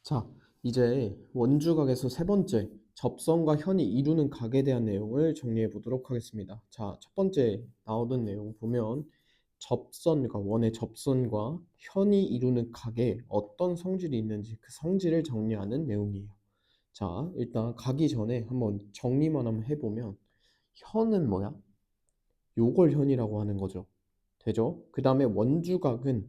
자, 이제 원주각에서 세 번째, 접선과 현이 이루는 각에 대한 내용을 정리해 보도록 하겠습니다. 자, 첫 번째 나오던 내용 보면 접선과 원의 접선과 현이 이루는 각에 어떤 성질이 있는지 그 성질을 정리하는 내용이에요. 자, 일단 가기 전에 한번 정리만 한번 해보면 현은 뭐야? 요걸 현이라고 하는 거죠. 되죠? 그 다음에 원주각은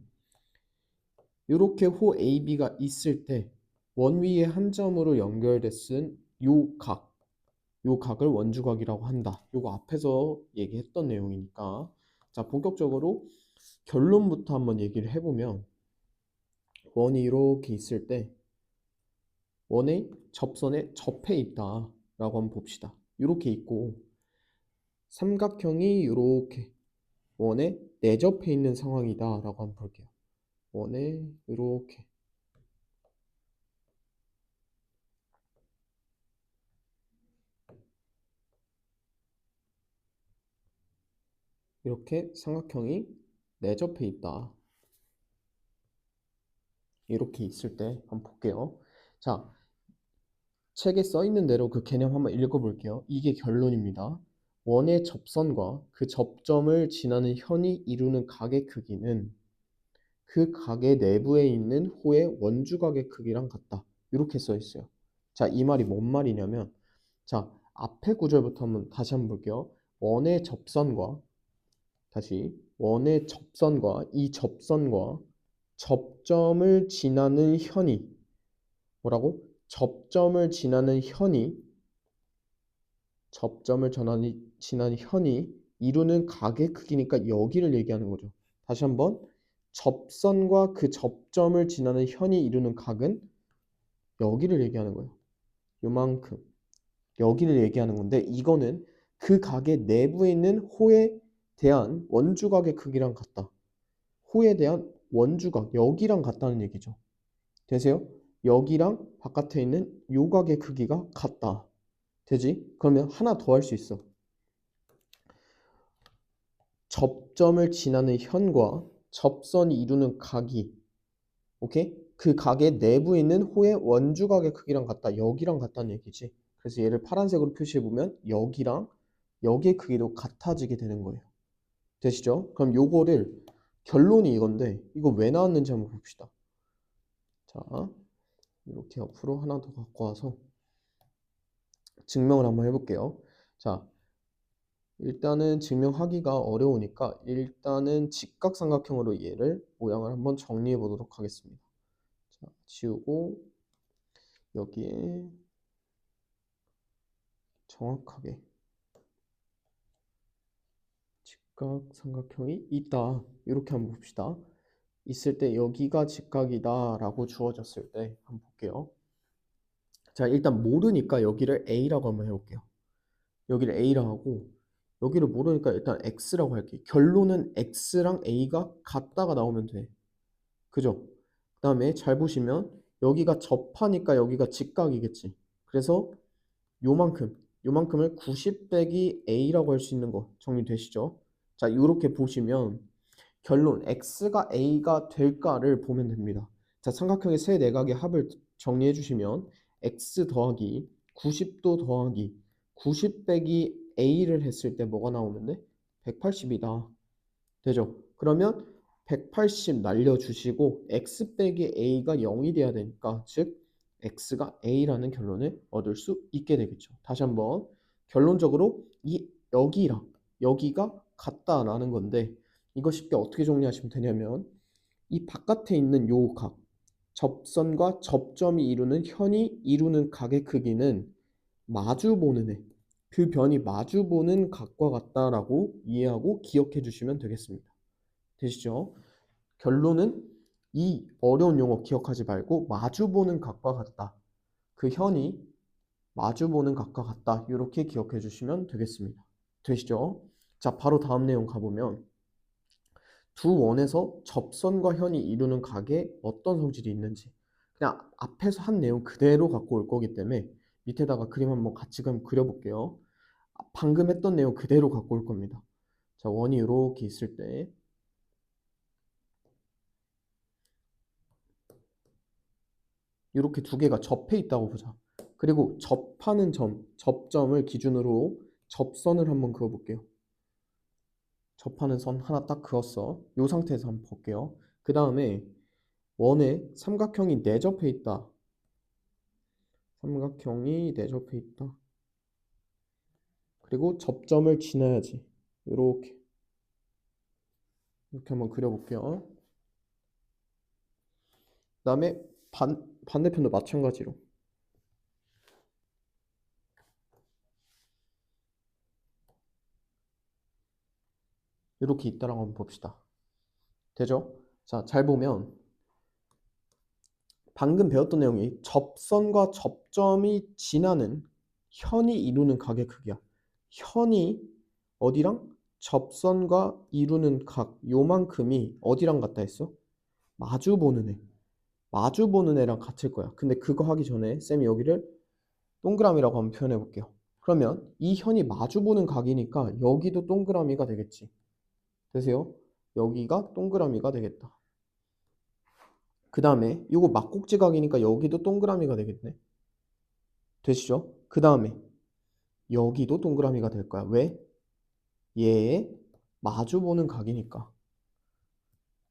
이렇게 호 AB가 있을 때 원 위에 한 점으로 연결됐은 요 각을 원주각이라고 한다. 요거 앞에서 얘기했던 내용이니까. 자, 본격적으로 결론부터 한번 얘기를 해보면 원이 이렇게 있을 때 원의 접선에 접해 있다라고 한번 봅시다. 이렇게 있고 삼각형이 이렇게 원에 내접해 있는 상황이다라고 한번 볼게요. 원에 이렇게 삼각형이 내접해 있다. 이렇게 있을 때 한번 볼게요. 자, 책에 써 있는 대로 그 개념 한번 읽어볼게요. 이게 결론입니다. 원의 접선과 그 접점을 지나는 현이 이루는 각의 크기는 그 각의 내부에 있는 호의 원주각의 크기랑 같다. 이렇게 써 있어요. 자, 이 말이 뭔 말이냐면, 자, 앞에 구절부터 다시 한번 볼게요. 원의 접선과 원의 접선과 이 접선과 접점을 지나는 현이 뭐라고? 지나는 현이 이루는 각의 크기니까 여기를 얘기하는 거죠. 다시 한번 접선과 그 접점을 지나는 현이 이루는 각은 여기를 얘기하는 거예요. 요만큼 여기를 얘기하는 건데 이거는 그 각의 내부에 있는 호에 대한 원주각의 크기랑 같다. 호에 대한 원주각 여기랑 같다는 얘기죠. 되세요? 여기랑 바깥에 있는 요각의 크기가 같다. 되지? 그러면 하나 더 할 수 있어. 접점을 지나는 현과 접선이 이루는 각이 오케이? 그 각의 내부에 있는 호의 원주각의 크기랑 같다. 여기랑 같다는 얘기지. 그래서 얘를 파란색으로 표시해 보면 여기랑 여기의 크기도 같아지게 되는 거예요. 되시죠? 그럼 요거를 결론이 이건데 이거 왜 나왔는지 한번 봅시다. 자, 이렇게 옆으로 하나 더 갖고 와서 증명을 한번 해볼게요. 자, 일단은 증명하기가 어려우니까 일단은 직각삼각형으로 얘를 모양을 한번 정리해 보도록 하겠습니다. 자, 지우고 여기에 정확하게 직각삼각형이 있다. 이렇게 한번 봅시다. 있을 때 여기가 직각이다 라고 주어졌을 때 한번 볼게요. 자, 일단 모르니까 여기를 A라고 한번 해볼게요. 여기를 A라고 하고 여기를 모르니까 일단 X라고 할게요. 결론은 X랑 A가 같다가 나오면 돼. 그죠? 그 다음에 잘 보시면 여기가 접하니까 여기가 직각이겠지. 그래서 요만큼을 90 빼기 A라고 할 수 있는 거 정리되시죠? 자, 이렇게 보시면 결론 X가 A가 될까를 보면 됩니다. 자, 삼각형의 세 내각의 합을 정리해 주시면 X 더하기 90도 더하기 90 빼기 A를 했을 때 뭐가 나오면 돼? 180이다. 되죠? 그러면 180 날려주시고 x 빼기 a가 0이 돼야 되니까 즉 x가 a라는 결론을 얻을 수 있게 되겠죠. 다시 한번 결론적으로 이 여기랑 여기가 같다라는 건데 이거 쉽게 어떻게 정리하시면 되냐면 이 바깥에 있는 요 각 접선과 접점이 이루는 현이 이루는 각의 크기는 마주보는 그 변이 마주보는 각과 같다라고 이해하고 기억해 주시면 되겠습니다. 되시죠? 결론은 이 어려운 용어 기억하지 말고 마주보는 각과 같다. 그 현이 마주보는 각과 같다. 이렇게 기억해 주시면 되겠습니다. 되시죠? 자, 바로 다음 내용 가보면 두 원에서 접선과 현이 이루는 각에 어떤 성질이 있는지 그냥 앞에서 한 내용 그대로 갖고 올 거기 때문에 밑에다가 그림 한번 같이 그려볼게요. 방금 했던 내용 그대로 갖고 올 겁니다. 자, 원이 이렇게 있을 때 이렇게 두 개가 접해 있다고 보자. 그리고 접하는 점, 접점을 기준으로 접선을 한번 그어볼게요. 접하는 선 하나 딱 그었어. 이 상태에서 한번 볼게요. 그 다음에 원에 삼각형이 내접해 있다. 삼각형이 내접해 있다. 그리고 접점을 지나야지. 이렇게 한번 그려볼게요. 그 다음에 반대편도 마찬가지로 이렇게 있다라고 한번 봅시다. 되죠? 자, 잘 보면 방금 배웠던 내용이 접선과 접점이 지나는 현이 이루는 각의 크기야. 현이 어디랑? 접선과 이루는 각 요만큼이 어디랑 같다 했어? 마주보는 애. 마주보는 애랑 같을 거야. 근데 그거 하기 전에 쌤이 여기를 동그라미라고 한번 표현해 볼게요. 그러면 이 현이 마주보는 각이니까 여기도 동그라미가 되겠지. 되세요? 여기가 동그라미가 되겠다. 그 다음에 이거 막곡지각이니까 여기도 동그라미가 되겠네. 되시죠? 그 다음에 여기도 동그라미가 될 거야. 왜? 얘의 마주보는 각이니까.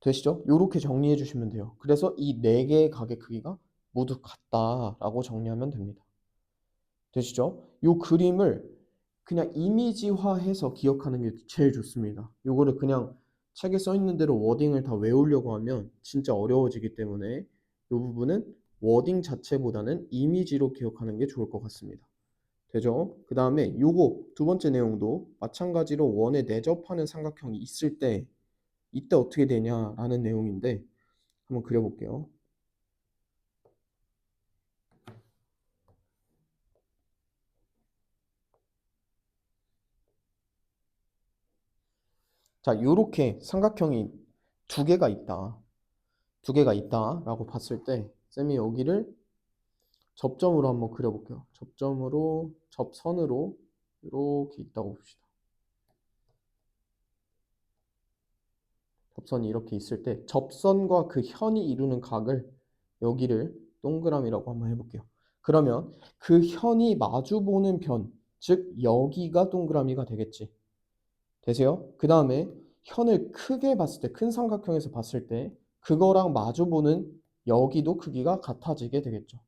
되시죠? 이렇게 정리해 주시면 돼요. 그래서 이 네 개의 각의 크기가 모두 같다라고 정리하면 됩니다. 되시죠? 이 그림을 그냥 이미지화해서 기억하는 게 제일 좋습니다. 이거를 그냥 책에 써 있는 대로 워딩을 다 외우려고 하면 진짜 어려워지기 때문에 이 부분은 워딩 자체보다는 이미지로 기억하는 게 좋을 것 같습니다. 되죠? 그 다음에 요거 두 번째 내용도 마찬가지로 원에 내접하는 삼각형이 있을 때 이때 어떻게 되냐라는 내용인데 한번 그려볼게요. 자, 요렇게 삼각형이 두 개가 있다. 두 개가 있다라고 봤을 때 쌤이 여기를 접점으로 한번 그려볼게요. 접점으로, 접선으로 이렇게 있다고 봅시다. 접선이 이렇게 있을 때 접선과 그 현이 이루는 각을 여기를 동그라미라고 한번 해볼게요. 그러면 그 현이 마주보는 변, 즉 여기가 동그라미가 되겠지. 되세요? 그 다음에 현을 크게 봤을 때, 큰 삼각형에서 봤을 때 그거랑 마주보는 여기도 크기가 같아지게 되겠죠.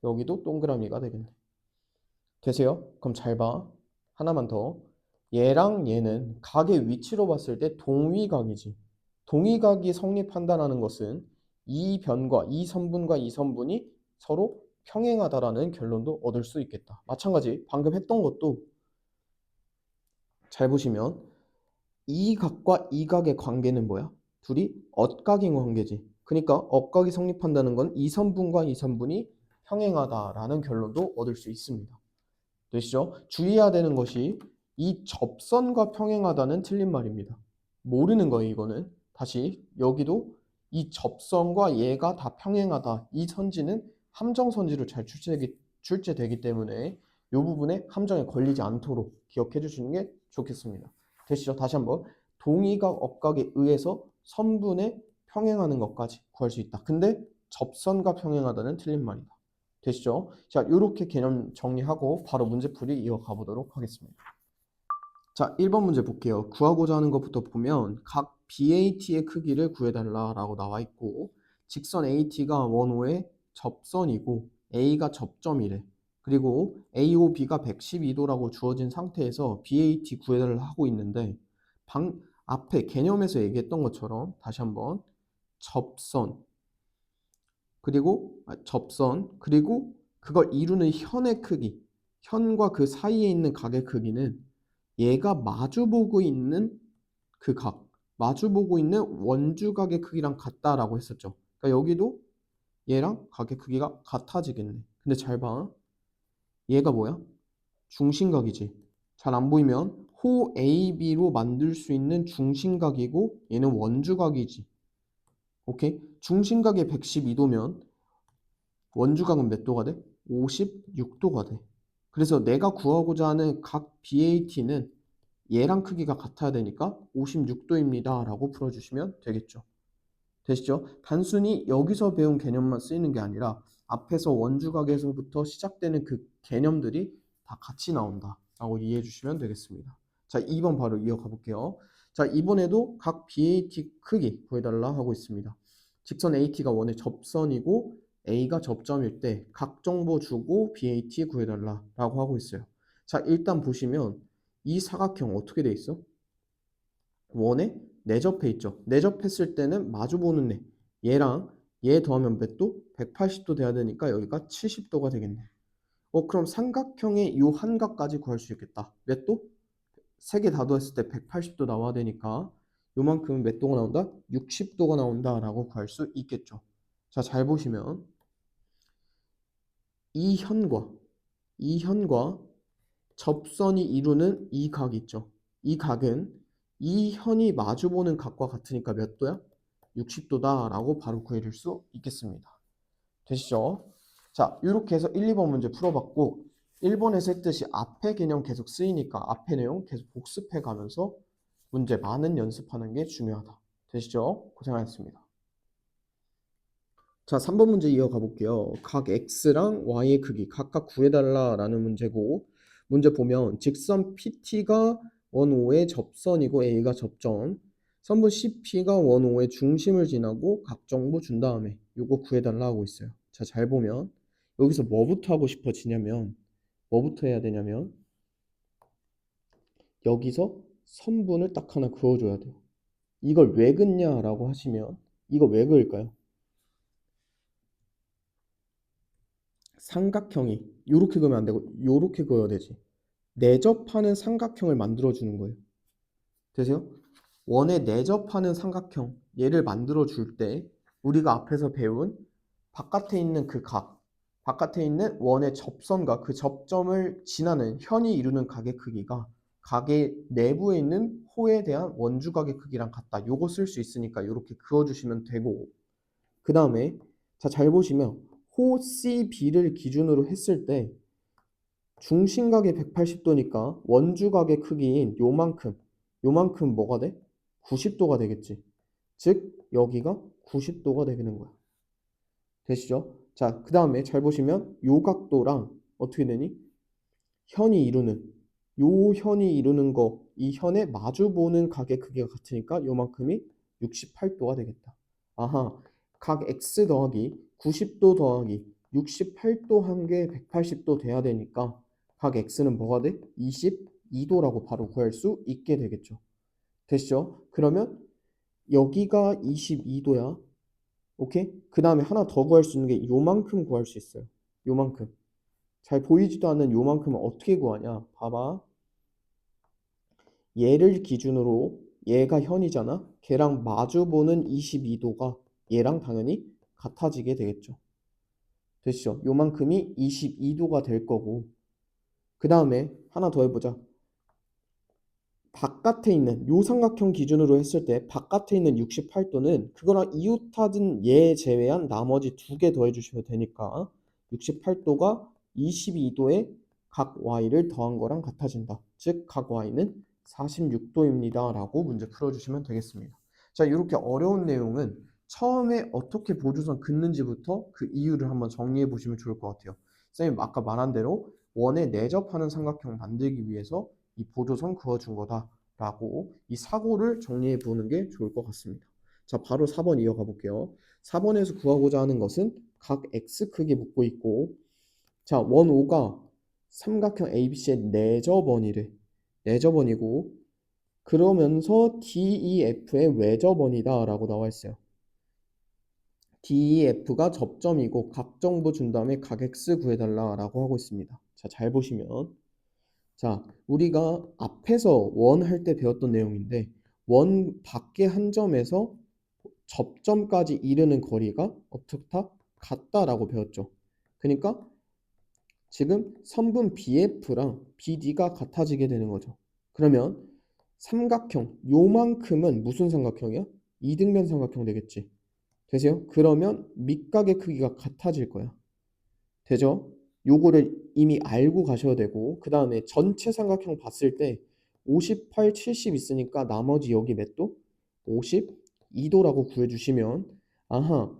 여기도 동그라미가 되겠네. 되세요? 그럼 잘 봐. 하나만 더. 얘랑 얘는 각의 위치로 봤을 때 동위각이지. 동위각이 성립한다는 것은 이 변과 이 선분과 이 선분이 서로 평행하다라는 결론도 얻을 수 있겠다. 마찬가지 방금 했던 것도 잘 보시면 이 각과 이 각의 관계는 뭐야? 둘이 엇각인 관계지. 그러니까 엇각이 성립한다는 건 이 선분과 이 선분이 평행하다라는 결론도 얻을 수 있습니다. 되시죠? 주의해야 되는 것이 이 접선과 평행하다는 틀린 말입니다. 모르는 거예요, 이거는. 다시 여기도 이 접선과 얘가 다 평행하다. 이 선지는 함정선지로 잘 출제되기 때문에 이 부분에 함정에 걸리지 않도록 기억해 주시는 게 좋겠습니다. 되시죠? 다시 한번 동의각, 억각에 의해서 선분에 평행하는 것까지 구할 수 있다. 근데 접선과 평행하다는 틀린 말이다. 되시죠? 자, 이렇게 개념 정리하고 바로 문제풀이 이어가 보도록 하겠습니다. 자, 1번 문제 볼게요. 구하고자 하는 것부터 보면 각 BAT의 크기를 구해달라라고 나와 있고 직선 AT가 원호의 접선이고 A가 접점이래. 그리고 AOB가 112도라고 주어진 상태에서 BAT 구해달라 하고 있는데 앞에 개념에서 얘기했던 것처럼 다시 한번 접선 그리고 그걸 이루는 현의 크기, 현과 그 사이에 있는 각의 크기는 얘가 마주보고 있는 그 각, 마주보고 있는 원주각의 크기랑 같다라고 했었죠. 그러니까 여기도 얘랑 각의 크기가 같아지겠네. 근데 잘 봐. 얘가 뭐야? 중심각이지. 잘 안 보이면 호 AB로 만들 수 있는 중심각이고 얘는 원주각이지. 오케이? 중심각이 112도면 원주각은 몇 도가 돼? 56도가 돼. 그래서 내가 구하고자 하는 각 BAT는 얘랑 크기가 같아야 되니까 56도입니다 라고 풀어주시면 되겠죠. 되시죠? 단순히 여기서 배운 개념만 쓰이는 게 아니라 앞에서 원주각에서부터 시작되는 그 개념들이 다 같이 나온다 라고 이해해 주시면 되겠습니다. 자, 2번 바로 이어가 볼게요. 자, 이번에도 각 BAT 크기 구해달라 하고 있습니다. 직선 AT가 원의 접선이고 A가 접점일 때 각 정보 주고 BAT 구해달라 라고 하고 있어요. 자, 일단 보시면 이 사각형 어떻게 돼 있어? 원에 내접해 있죠. 내접했을 때는 마주보는 애. 얘랑 얘 더하면 몇 도? 180도 돼야 되니까 여기가 70도가 되겠네. 그럼 삼각형의 요 한각까지 구할 수 있겠다. 몇 도? 세 개 다 더했을 때 180도 나와야 되니까 요만큼은 몇 도가 나온다? 60도가 나온다라고 구할 수 있겠죠. 자, 잘 보시면 이 현과 접선이 이루는 이 각 있죠. 이 각은 이 현이 마주보는 각과 같으니까 몇 도야? 60도다라고 바로 구해줄 수 있겠습니다. 되시죠? 자, 이렇게 해서 1, 2번 문제 풀어봤고 1번에서 했듯이 앞에 개념 계속 쓰이니까 앞에 내용 계속 복습해 가면서 문제 많은 연습하는 게 중요하다. 되시죠? 고생하셨습니다. 자, 3번 문제 이어가 볼게요. 각 x랑 y의 크기 각각 구해달라라는 문제고 문제 보면 직선 PT가 원O의 접선이고 A가 접점 선분 CP가 원O의 중심을 지나고 각 정보 준 다음에 요거 구해달라 하고 있어요. 자, 잘 보면 여기서 뭐부터 하고 싶어지냐면 뭐부터 해야 되냐면 여기서 선분을 딱 하나 그어줘야 돼요. 이걸 왜 긋냐라고 하시면 이거 왜 그을까요? 삼각형이 요렇게 그으면 안 되고 요렇게 그어야 되지. 내접하는 삼각형을 만들어 주는 거예요. 되세요? 원에 내접하는 삼각형 얘를 만들어 줄 때 우리가 앞에서 배운 바깥에 있는 그 각, 바깥에 있는 원의 접선과 그 접점을 지나는 현이 이루는 각의 크기가 각의 내부에 있는 호에 대한 원주각의 크기랑 같다. 요거 쓸 수 있으니까 이렇게 그어주시면 되고 그 다음에 자, 잘 보시면 호 CB를 기준으로 했을 때 중심각이 180도니까 원주각의 크기인 요만큼 뭐가 돼? 90도가 되겠지. 즉 여기가 90도가 되는 거야. 되시죠? 자, 그 다음에 잘 보시면 요 각도랑 어떻게 되니? 현이 이루는 거, 이 현에 마주 보는 각의 크기가 같으니까 요만큼이 68도가 되겠다. 아하, 각 x 더하기 90도 더하기 68도 한 개 180도 돼야 되니까 각 x는 뭐가 돼? 22도라고 바로 구할 수 있게 되겠죠. 되시죠? 그러면 여기가 22도야. 오케이? 그 다음에 하나 더 구할 수 있는 게 요만큼 구할 수 있어요. 요만큼. 잘 보이지도 않는 요만큼은 어떻게 구하냐? 봐봐. 얘를 기준으로 얘가 현이잖아. 걔랑 마주보는 22도가 얘랑 당연히 같아지게 되겠죠. 됐죠? 요만큼이 22도가 될 거고 그 다음에 하나 더 해보자. 바깥에 있는 요 삼각형 기준으로 했을 때 바깥에 있는 68도는 그거랑 이웃하든 얘 제외한 나머지 두 개 더해 주시면 되니까 68도가 22도에 각 y를 더한 거랑 같아진다. 즉 각 y는 46도입니다. 라고 문제 풀어주시면 되겠습니다. 자, 이렇게 어려운 내용은 처음에 어떻게 보조선 긋는지부터 그 이유를 한번 정리해 보시면 좋을 것 같아요. 선생님 아까 말한 대로 원에 내접하는 삼각형 만들기 위해서 이 보조선 그어준 거다라고 이 사고를 정리해 보는 게 좋을 것 같습니다. 자, 바로 4번 이어가 볼게요. 4번에서 구하고자 하는 것은 각 x 크기 묻고 있고 자, 원 O가 삼각형 ABC의 내접원이래. 내접원이고 그러면서 DEF의 외접원이다 라고 나와 있어요. DEF가 접점이고 각 정보 준 다음에 각 x 구해달라 라고 하고 있습니다. 자, 잘 보시면 자, 우리가 앞에서 원 할 때 배웠던 내용인데 원 밖의 한 점에서 접점까지 이르는 거리가 어떻다? 같다라고 배웠죠. 그러니까 지금 선분 BF랑 BD가 같아지게 되는 거죠. 그러면 삼각형 요만큼은 무슨 삼각형이야? 이등변 삼각형 되겠지. 되세요? 그러면 밑각의 크기가 같아질 거야. 되죠? 요거를 이미 알고 가셔야 되고 그 다음에 전체 삼각형 봤을 때 58, 70 있으니까 나머지 여기 몇 도? 52도라고 구해주시면 아하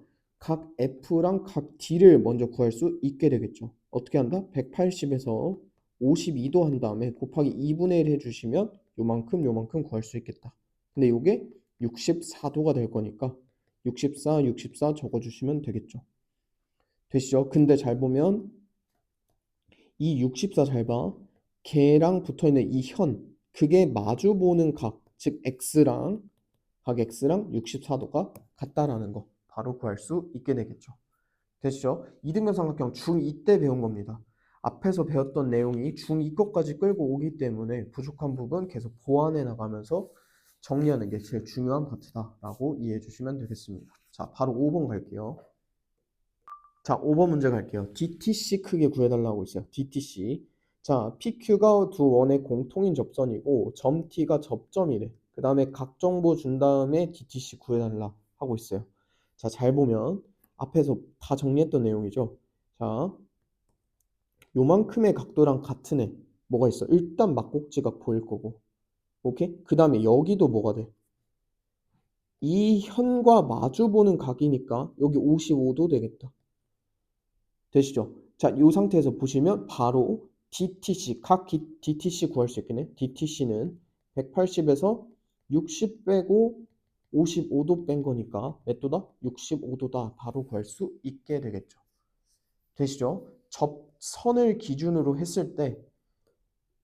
각 F랑 각 D를 먼저 구할 수 있게 되겠죠. 어떻게 한다? 180에서 52도 한 다음에 곱하기 2분의 1 해주시면 요만큼 구할 수 있겠다. 근데 요게 64도가 될 거니까 64 적어주시면 되겠죠. 되시죠? 근데 잘 보면 이 64 잘 봐. 걔랑 붙어있는 이 현, 그게 마주보는 각, 즉 X랑 각 X랑 64도가 같다라는 거 바로 구할 수 있게 되겠죠. 되시죠? 이등변 삼각형 중2 때 배운 겁니다. 앞에서 배웠던 내용이 중2 것까지 끌고 오기 때문에 부족한 부분 계속 보완해 나가면서 정리하는 게 제일 중요한 파트다라고 이해해 주시면 되겠습니다. 자, 바로 5번 갈게요. 자, 5번 문제 갈게요. DTC 크게 구해달라고 있어요. DTC. 자, PQ가 두 원의 공통인 접선이고 점 T가 접점이래. 그 다음에 각 정보 준 다음에 DTC 구해달라 하고 있어요. 자, 잘 보면 앞에서 다 정리했던 내용이죠. 자, 요만큼의 각도랑 같은 애 뭐가 있어? 일단 막곡지각 보일 거고. 오케이? 그 다음에 여기도 뭐가 돼? 이 현과 마주보는 각이니까 여기 55도 되겠다. 되시죠? 자, 이 상태에서 보시면 바로 DTC, 각 DTC 구할 수 있겠네. DTC는 180에서 60 빼고 55도 뺀 거니까 몇 도다? 65도다. 바로 구할 수 있게 되겠죠. 되시죠? 접선을 기준으로 했을 때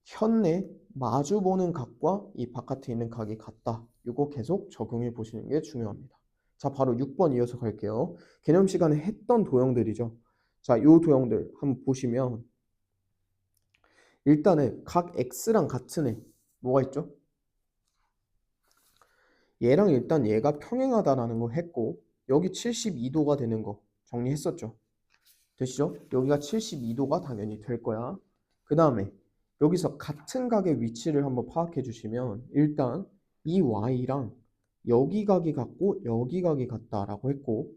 현내 마주보는 각과 이 바깥에 있는 각이 같다. 이거 계속 적용해 보시는 게 중요합니다. 자, 바로 6번 이어서 갈게요. 개념 시간에 했던 도형들이죠. 자, 이 도형들 한번 보시면 일단은 각 X랑 같은 애 뭐가 있죠? 얘랑 일단 얘가 평행하다라는 거 했고 여기 72도가 되는 거 정리했었죠. 되시죠? 여기가 72도가 당연히 될 거야. 그 다음에 여기서 같은 각의 위치를 한번 파악해 주시면 일단 이 Y랑 여기 각이 같고 여기 각이 같다라고 했고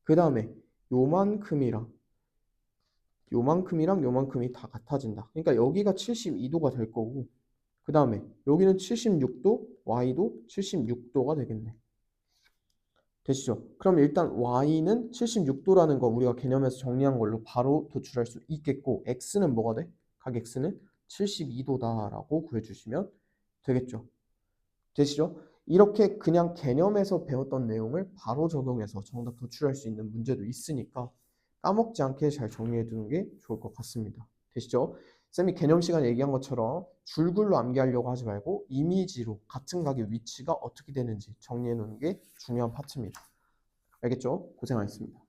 그 다음에 요만큼이랑 요만큼이 다 같아진다. 그러니까 여기가 72도가 될 거고 그 다음에 여기는 76도, Y도 76도가 되겠네. 되시죠? 그럼 일단 Y는 76도라는 거 우리가 개념에서 정리한 걸로 바로 도출할 수 있겠고 X는 뭐가 돼? 각 X는 72도다라고 구해주시면 되겠죠. 되시죠? 이렇게 그냥 개념에서 배웠던 내용을 바로 적용해서 정답 도출할 수 있는 문제도 있으니까 까먹지 않게 잘 정리해 두는 게 좋을 것 같습니다. 되시죠? 쌤이 개념 시간에 얘기한 것처럼 줄글로 암기하려고 하지 말고 이미지로 같은 각의 위치가 어떻게 되는지 정리해 놓는 게 중요한 파트입니다. 알겠죠? 고생하셨습니다.